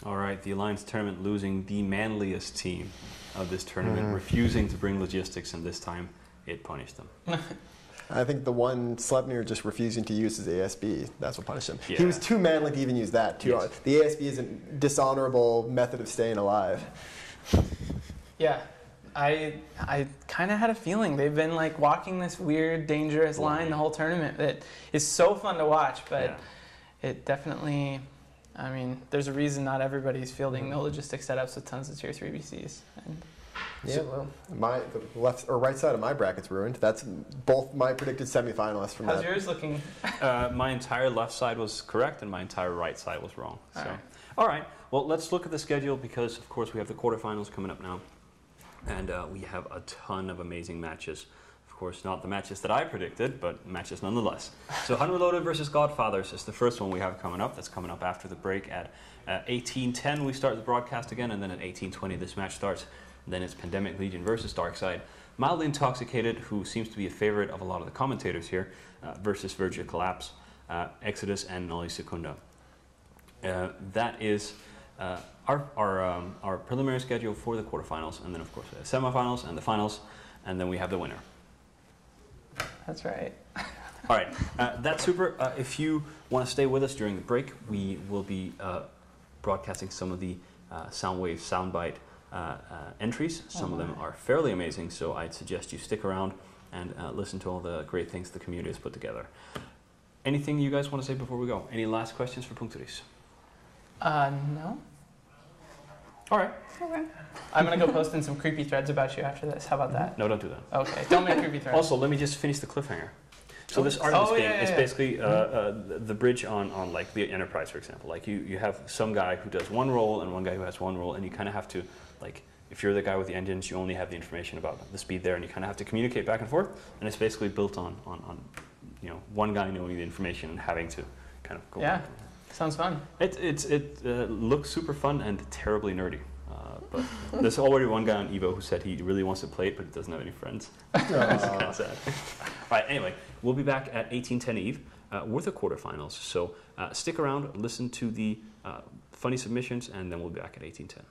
All right, the Alliance tournament losing the manliest team of this tournament, refusing to bring logistics, and this time it punished them. I think the one Sleipnir just refusing to use his ASB, that's what punished him. Yeah. He was too manly to even use that. Yes. The ASB is a dishonorable method of staying alive. Yeah. I kind of had a feeling they've been like walking this weird, dangerous line the whole tournament that is so fun to watch, but it definitely, I mean, there's a reason not everybody's fielding no logistic setups with tons of tier 3 BCs. And yeah, well, the left or right side of my bracket's ruined. That's both my predicted semifinalists from how's that. yours looking? My entire left side was correct, and my entire right side was wrong. All right. Well, let's look at the schedule because, of course, we have the quarterfinals coming up now. And we have a ton of amazing matches. Of course, not the matches that I predicted, but matches nonetheless. So Unreloaded versus Godfathers is the first one we have coming up. That's coming up after the break at 18:10. We start the broadcast again, and then at 18:20 this match starts. And then it's Pandemic Legion versus Darkside. Mildly Intoxicated, who seems to be a favorite of a lot of the commentators here, versus Verge Collapse, Exodus, and Noli Secunda. That is our preliminary schedule for the quarterfinals, and then of course the semifinals and the finals, and then we have the winner. That's right. All right, that's super. If you want to stay with us during the break, we will be broadcasting some of the Soundwave Soundbite entries. Some of them are fairly amazing, so I'd suggest you stick around and listen to all the great things the community has put together. Anything you guys want to say before we go? Any last questions for Punkturis? No. All right. Okay. I'm going to go post in some creepy threads about you after this. How about that? No, don't do that. Okay. Don't make creepy threads. Also, let me just finish the cliffhanger. So this Artemis game is basically the bridge on like the Enterprise, for example. Like you have some guy who does one role and one guy who has one role, and you kind of have to, like, if you're the guy with the engines, you only have the information about the speed there, and you kind of have to communicate back and forth. And it's basically built on you know, one guy knowing the information and having to kind of go back. Sounds fun. It looks super fun and terribly nerdy. But there's already one guy on Evo who said he really wants to play it, but he doesn't have any friends. It's kind of sad. All right, anyway, we'll be back at 18:10 Eve with the quarterfinals. So stick around, listen to the funny submissions, and then we'll be back at 18:10.